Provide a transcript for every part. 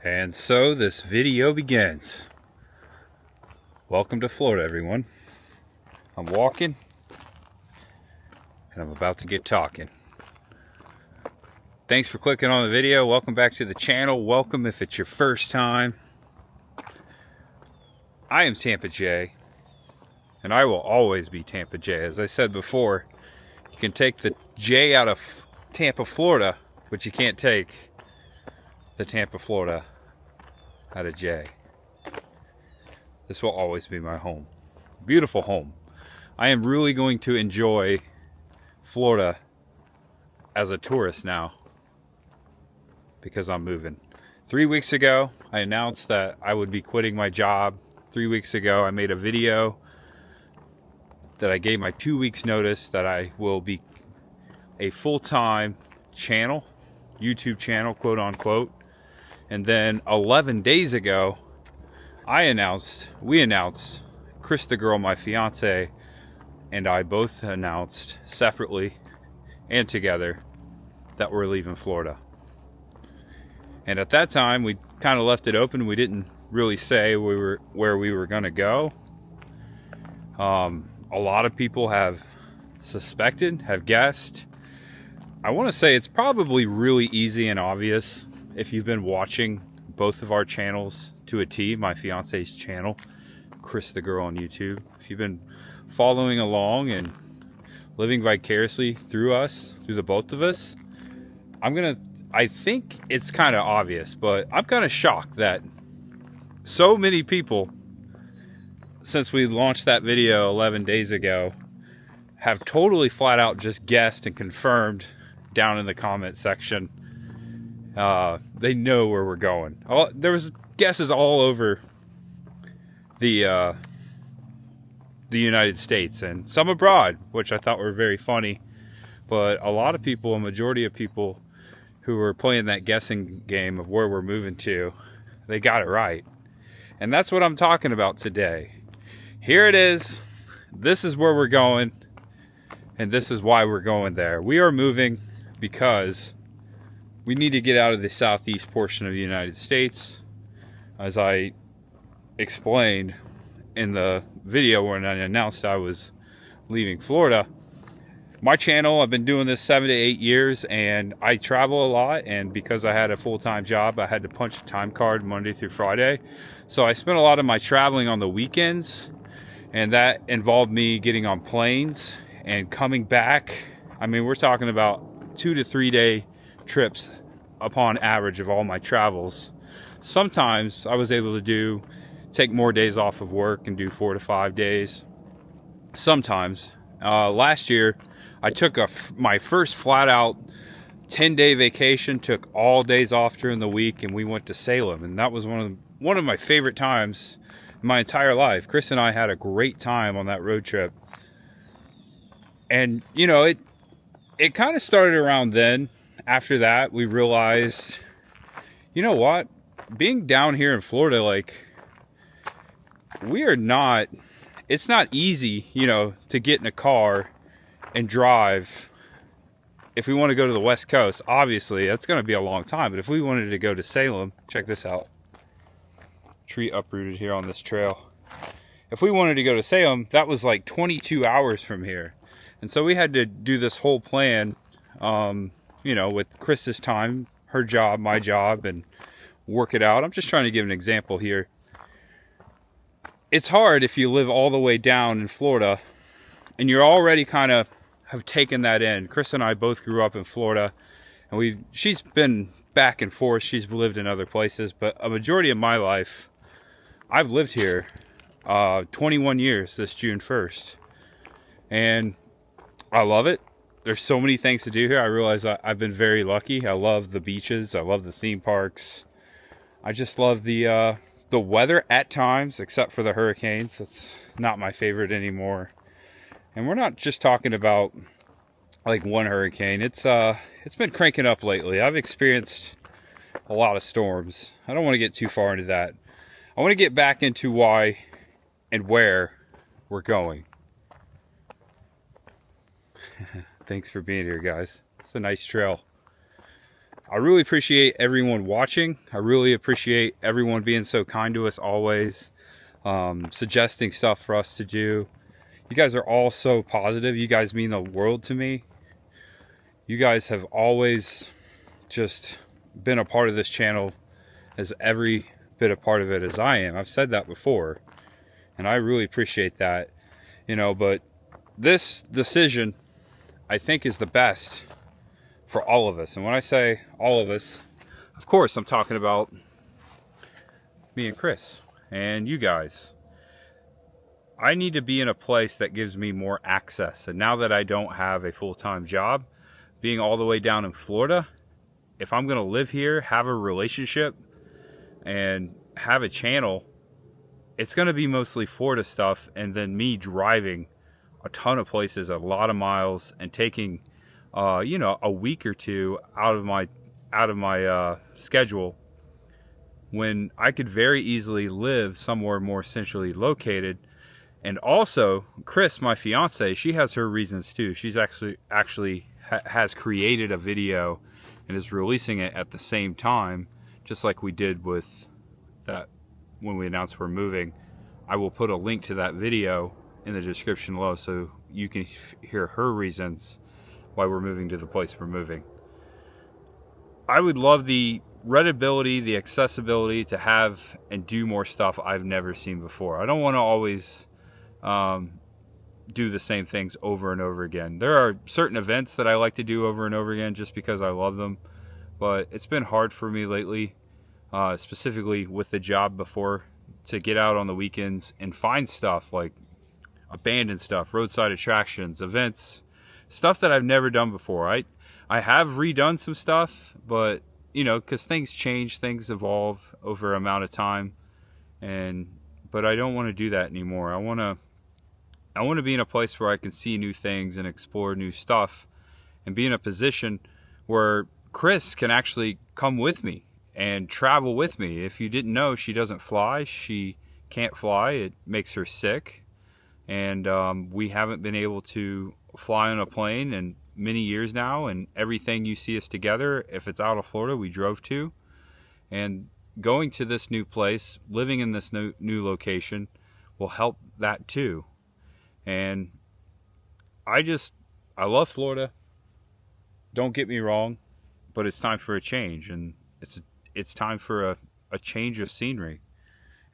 And so this video begins. Welcome to Florida, everyone. I'm walking and I'm about to get talking. Thanks for clicking on the video. Welcome back to the channel. Welcome if it's your first time. I am Tampa J, and I will always be Tampa J. As I said before, you can take the J out of Tampa, Florida, but you can't take the Tampa, Florida out of J. This will always be my home. Beautiful home. I am really going to enjoy Florida as a tourist now because I'm moving. 3 weeks ago, I announced that I would be quitting my job. 3 weeks ago, I made a video that I gave my 2 weeks notice that I will be a full-time channel, YouTube channel, quote unquote. And then 11 days ago, we announced, Chris the girl, my fiance, and I both announced separately and together that we're leaving Florida. And at that time, we kind of left it open. We didn't really say where we were going to go. A lot of people have suspected, have guessed. I want to say it's probably really easy and obvious if you've been watching both of our channels to a T, my fiance's channel, Chris the girl on YouTube. If you've been following along and living vicariously through us, through the both of us, I think it's kind of obvious, but I'm kind of shocked that so many people, since we launched that video 11 days ago, have totally flat out just guessed and confirmed down in the comment section. They know where we're going. There was guesses all over the United States and some abroad, which I thought were very funny. But a lot of people, a majority of people who were playing that guessing game of where we're moving to, they got it right. And that's what I'm talking about today. Here it is. This is where we're going. And this is why we're going there. We are moving because we need to get out of the southeast portion of the United States. As I explained in the video when I announced I was leaving Florida, my channel, I've been doing this 7 to 8 years, and I travel a lot, and because I had a full-time job, I had to punch a time card Monday through Friday. So I spent a lot of my traveling on the weekends, and that involved me getting on planes and coming back. I mean, we're talking about 2 to 3 day trips upon average of all my travels. Sometimes I was able to take more days off of work and do 4 to 5 days. Sometimes. Last year, I took my first flat out 10-day vacation, took all days off during the week, and we went to Salem. And that was one of my favorite times in my entire life. Chris and I had a great time on that road trip. And, you know, it kind of started around then. After that, we realized, you know what? Being down here in Florida, like, it's not easy, you know, to get in a car and drive. If we want to go to the West Coast, obviously, that's going to be a long time. But if we wanted to go to Salem, check this out. Tree uprooted here on this trail. If we wanted to go to Salem, that was like 22 hours from here. And so we had to do this whole plan, you know, with Chris's time, her job, my job, and work it out. I'm just trying to give an example here. It's hard if you live all the way down in Florida and you're already kind of have taken that in. Chris and I both grew up in Florida, and she's been back and forth. She's lived in other places, but a majority of my life, I've lived here 21 years this June 1st. And I love it. There's so many things to do here. I realize I've been very lucky. I love the beaches. I love the theme parks. I just love the weather at times, except for the hurricanes. That's not my favorite anymore. And we're not just talking about like one hurricane. It's been cranking up lately. I've experienced a lot of storms. I don't want to get too far into that. I want to get back into why and where we're going. Thanks for being here, guys. It's a nice trail. I really appreciate everyone watching. I really appreciate everyone being so kind to us always, suggesting stuff for us to do. You guys are all so positive. You guys mean the world to me. You guys have always just been a part of this channel as every bit a part of it as I am. I've said that before, and I really appreciate that, you know, but this decision I think is the best for all of us. And when I say all of us, of course I'm talking about me and Chris and you guys. I need to be in a place that gives me more access. And now that I don't have a full-time job, being all the way down in Florida, if I'm going to live here, have a relationship, and have a channel, it's going to be mostly Florida stuff, and then me driving a ton of places, a lot of miles, and taking, you know, a week or two out of my schedule, when I could very easily live somewhere more centrally located. And also, Chris, my fiance, she has her reasons too. She's actually has created a video and is releasing it at the same time, just like we did with that when we announced we're moving. I will put a link to that video in the description below so you can hear her reasons why we're moving to the place we're moving. I would love the readability, the accessibility to have and do more stuff I've never seen before. I don't want to always do the same things over and over again. There are certain events that I like to do over and over again just because I love them, but it's been hard for me lately, specifically with the job before, to get out on the weekends and find stuff like abandoned stuff, roadside attractions, events, stuff that I've never done before. I have redone some stuff, but you know, because things change, things evolve over an amount of time, but I don't want to do that anymore. I want to be in a place where I can see new things and explore new stuff, and be in a position where Chris can actually come with me and travel with me. If you didn't know, she doesn't fly. She can't fly. It makes her sick. And we haven't been able to fly on a plane in many years now. And everything you see us together, if it's out of Florida, we drove to. And going to this new place, living in this new location, will help that too. And I love Florida. Don't get me wrong, but it's time for a change, and it's time for a change of scenery.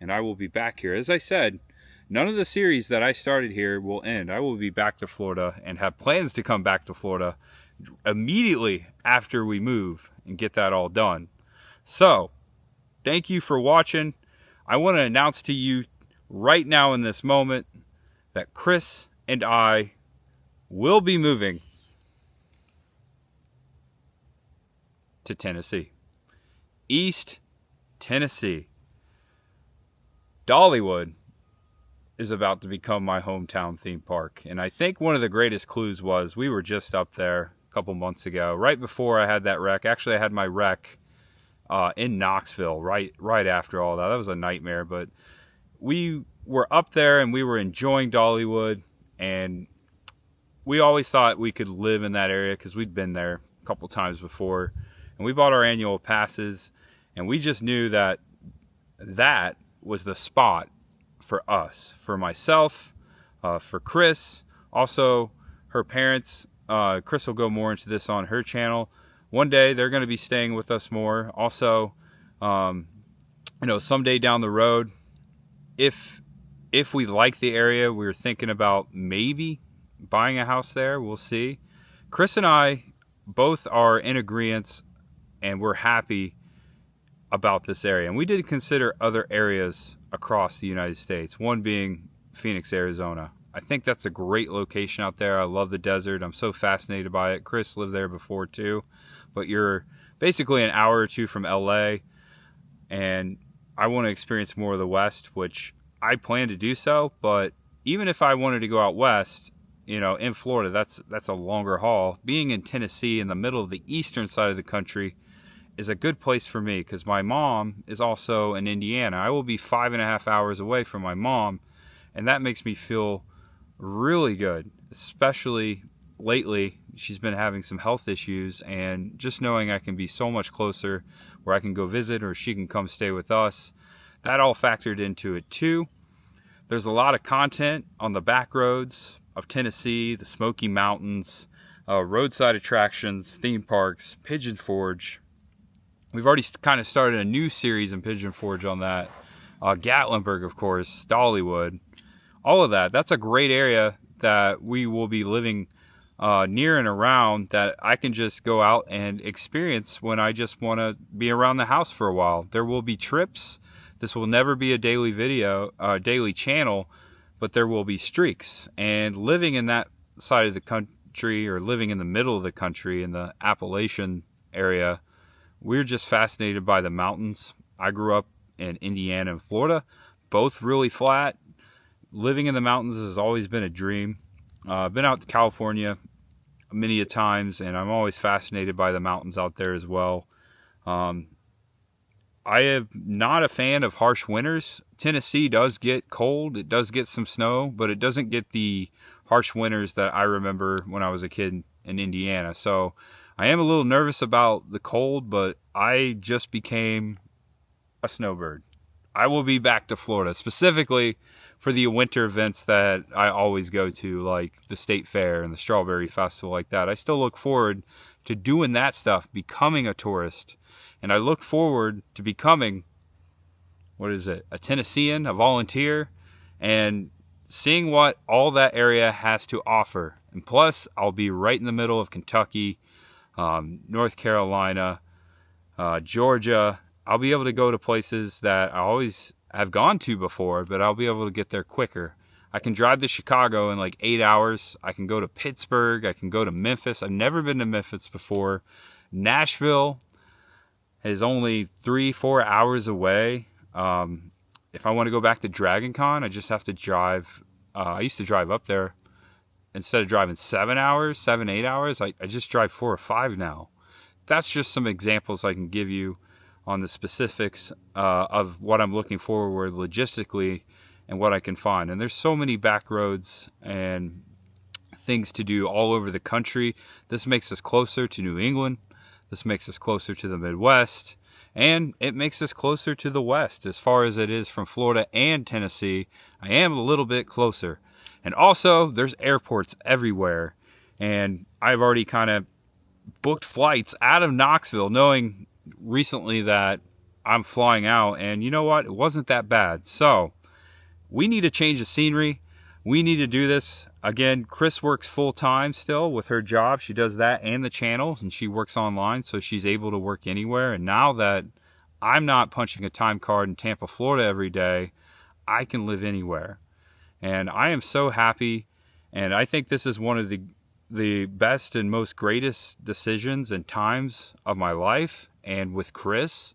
And I will be back here. As I said, none of the series that I started here will end. I will be back to Florida and have plans to come back to Florida immediately after we move and get that all done. So, thank you for watching. I want to announce to you right now in this moment that Chris and I will be moving to Tennessee. East Tennessee. Dollywood is about to become my hometown theme park. And I think one of the greatest clues was we were just up there a couple months ago, right before I had that wreck. Actually, I had my wreck in Knoxville right after all that. That was a nightmare, but we were up there and we were enjoying Dollywood, and we always thought we could live in that area because we'd been there a couple times before, and we bought our annual passes, and we just knew that that was the spot for us, for myself, for Chris, also her parents. Chris will go more into this on her channel. One day they're going to be staying with us more. Also, you know, someday down the road, if we like the area, we're thinking about maybe buying a house there. We'll see. Chris and I both are in agreement, and we're happy about this area. And we did consider other areas across the United States, one being Phoenix, Arizona. I think that's a great location out there. I love the desert. I'm so fascinated by it. Chris lived there before too, but you're basically an hour or two from LA, and I want to experience more of the West, which I plan to do so. But even if I wanted to go out west, you know, in Florida, that's a longer haul. Being in Tennessee, in the middle of the eastern side of the country, is a good place for me because my mom is also in Indiana. I will be 5.5 hours away from my mom, and that makes me feel really good, especially lately she's been having some health issues, and just knowing I can be so much closer where I can go visit or she can come stay with us, that all factored into it too. There's a lot of content on the back roads of Tennessee, the Smoky Mountains, roadside attractions, theme parks, Pigeon Forge. We've already kind of started a new series in Pigeon Forge on that. Gatlinburg, of course, Dollywood, all of that. That's a great area that we will be living near and around, that I can just go out and experience when I just want to be around the house for a while. There will be trips. This will never be a daily video, daily channel, but there will be streaks. And living in that side of the country, or living in the middle of the country in the Appalachian area, we're just fascinated by the mountains. I grew up in Indiana and Florida, both really flat. Living in the mountains has always been a dream. I've been out to California many a times, and I'm always fascinated by the mountains out there as well. I am not a fan of harsh winters. Tennessee does get cold. It does get some snow, but it doesn't get the harsh winters that I remember when I was a kid in Indiana. So I am a little nervous about the cold, but I just became a snowbird. I will be back to Florida, specifically for the winter events that I always go to, like the State Fair and the Strawberry Festival, like that. I still look forward to doing that stuff, becoming a tourist. And I look forward to becoming, a Tennessean, a volunteer, and seeing what all that area has to offer. And plus, I'll be right in the middle of Kentucky, North Carolina, Georgia. I'll be able to go to places that I always have gone to before, but I'll be able to get there quicker. I can drive to Chicago in like 8 hours. I can go to Pittsburgh. I can go to Memphis. I've never been to Memphis before. Nashville is only 3-4 hours away. If I want to go back to Dragon Con, I just have to drive. I used to drive up there. Instead of driving 7 hours, 7-8 hours, I just drive 4 or 5 now. That's just some examples I can give you on the specifics of what I'm looking forward logistically and what I can find. And there's so many back roads and things to do all over the country. This makes us closer to New England. This makes us closer to the Midwest. And it makes us closer to the West. As far as it is from Florida and Tennessee, I am a little bit closer. And also, there's airports everywhere. And I've already kind of booked flights out of Knoxville, knowing recently that I'm flying out, and you know what, it wasn't that bad. So we need a change of scenery. We need to do this again. Chris works full-time still with her job. She does that and the channel, and she works online, so she's able to work anywhere. And now that I'm not punching a time card in Tampa, Florida every day, I can live anywhere, and I am so happy. And I think this is one of the best and most greatest decisions and times of my life, and with Chris.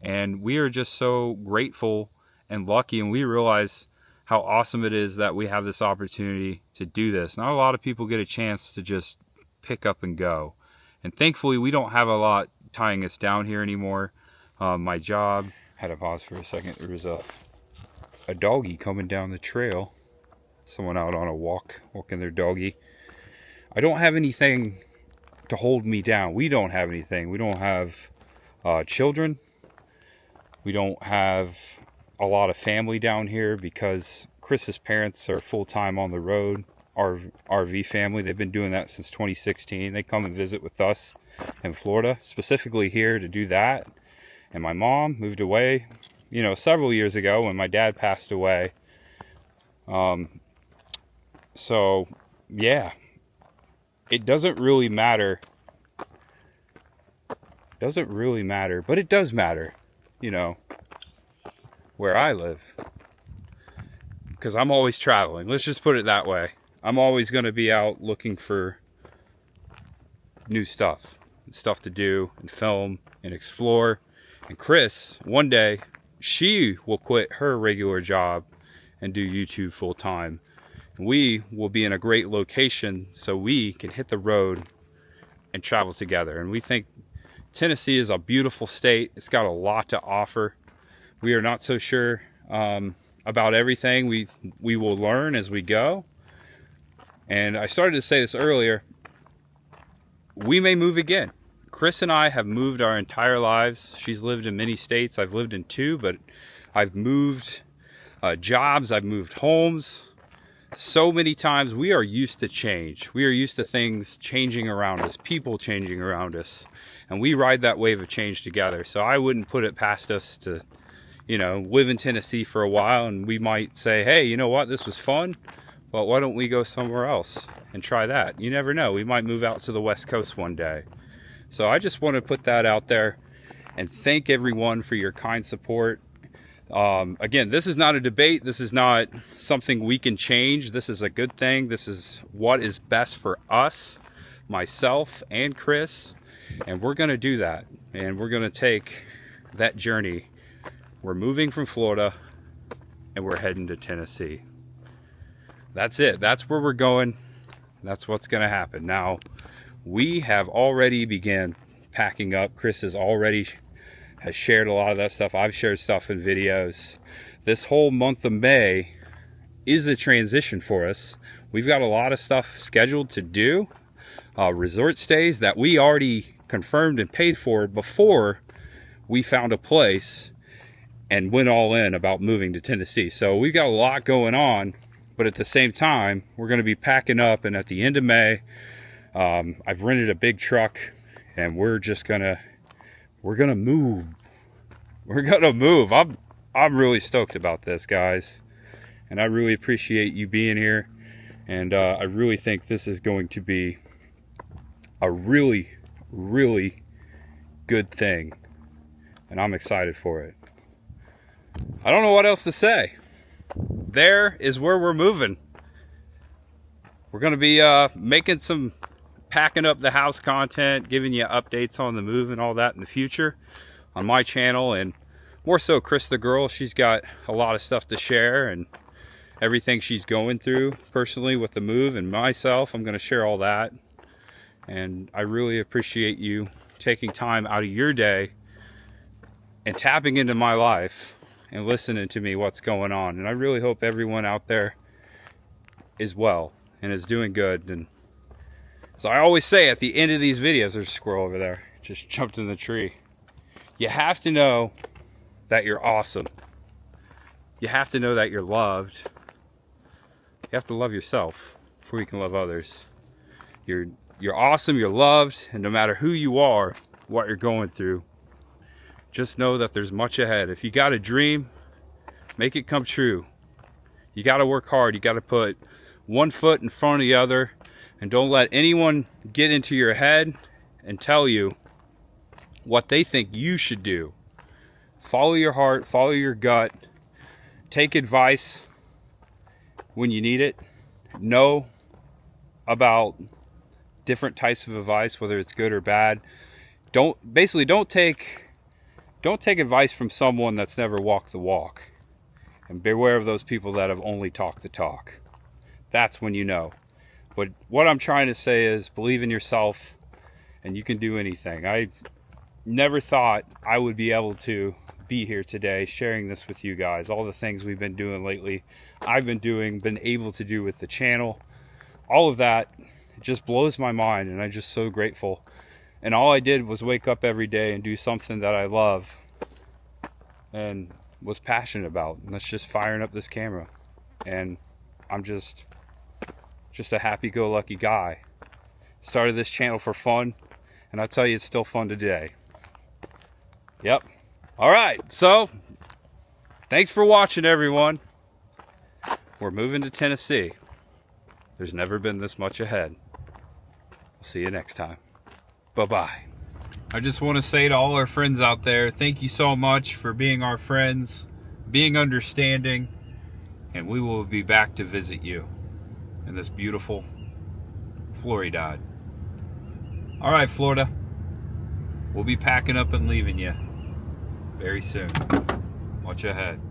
And we are just so grateful and lucky, and we realize how awesome it is that we have this opportunity to do this. Not a lot of people get a chance to just pick up and go. And thankfully, we don't have a lot tying us down here anymore. My job, had to pause for a second. There was a doggy coming down the trail. Someone out on a walking their doggy. I don't have anything to hold me down. We don't have anything. We don't have children. We don't have a lot of family down here because Chris's parents are full-time on the road. Our RV family, they've been doing that since 2016. They come and visit with us in Florida, specifically here to do that. And my mom moved away, several years ago when my dad passed away. So, yeah. It doesn't really matter. Doesn't really matter, but it does matter, where I live. Because I'm always traveling. Let's just put it that way. I'm always going to be out looking for new stuff to do and film and explore. And Chris, one day, she will quit her regular job and do YouTube full time. We will be in a great location so we can hit the road and travel together. And we think Tennessee is a beautiful state. It's got a lot to offer. We are not so sure about everything. We will learn as we go. And I started to say this earlier. we may move again. Chris and I have moved our entire lives. She's lived in many states. I've lived in 2, but I've moved jobs. I've moved homes so many times. We are used to change. We are used to things changing around us, people changing around us, and we ride that wave of change together. So I wouldn't put it past us to, you know, live in Tennessee for a while, and we might say, hey, you know what, this was fun, but why don't we go somewhere else and try that? You never know. We might move out to the West Coast one day. So I just want to put that out there and thank everyone for your kind support. Again, this is not a debate. This is not something we can change. This is a good thing. This is what is best for us, myself and Chris, and we're going to do that. And we're going to take that journey. We're moving from Florida and we're heading to Tennessee. That's it. That's where we're going. That's what's going to happen. Now, we have already began packing up. Chris has shared a lot of that stuff. I've shared stuff in videos. This whole month of May is a transition for us. We've got a lot of stuff scheduled to do. Resort stays that we already confirmed and paid for before we found a place and went all in about moving to Tennessee. So we've got a lot going on, but at the same time, we're going to be packing up, and at the end of May, I've rented a big truck, and we're gonna move. We're gonna move. I'm really stoked about this, guys, and I really appreciate you being here, and I really think this is going to be a really, really good thing, and I'm excited for it. I don't know what else to say. There is where we're moving. We're gonna be making some packing up the house content, giving you updates on the move and all that in the future on my channel, and more so Chris the girl. She's got a lot of stuff to share and everything she's going through personally with the move, and myself, I'm going to share all that. And I really appreciate you taking time out of your day and tapping into my life and listening to me what's going on. And I really hope everyone out there is well and is doing good. And so I always say at the end of these videos, there's a squirrel over there, just jumped in the tree. You have to know that you're awesome. You have to know that you're loved. You have to love yourself before you can love others. You're awesome, you're loved, and no matter who you are, what you're going through, just know that there's much ahead. If you got a dream, make it come true. You got to work hard. You got to put one foot in front of the other, and don't let anyone get into your head and tell you what they think you should do. Follow your heart, follow your gut, take advice when you need it. Know about different types of advice, whether it's good or bad. Don't take advice from someone that's never walked the walk. And beware of those people that have only talked the talk. That's when you know. But what I'm trying to say is believe in yourself and you can do anything. I never thought I would be able to be here today sharing this with you guys. All the things we've been doing lately, been able to do with the channel. All of that just blows my mind, and I'm just so grateful. And all I did was wake up every day and do something that I love and was passionate about. And that's just firing up this camera. And I'm just a happy-go-lucky guy. Started this channel for fun, and I'll tell you, it's still fun today. Yep. All right, so thanks for watching, everyone. We're moving to Tennessee. There's never been this much ahead. I'll see you next time. Bye-bye. I just want to say to all our friends out there, thank you so much for being our friends, being understanding, and we will be back to visit you in this beautiful Florida. All right, Florida. We'll be packing up and leaving you very soon. Much ahead.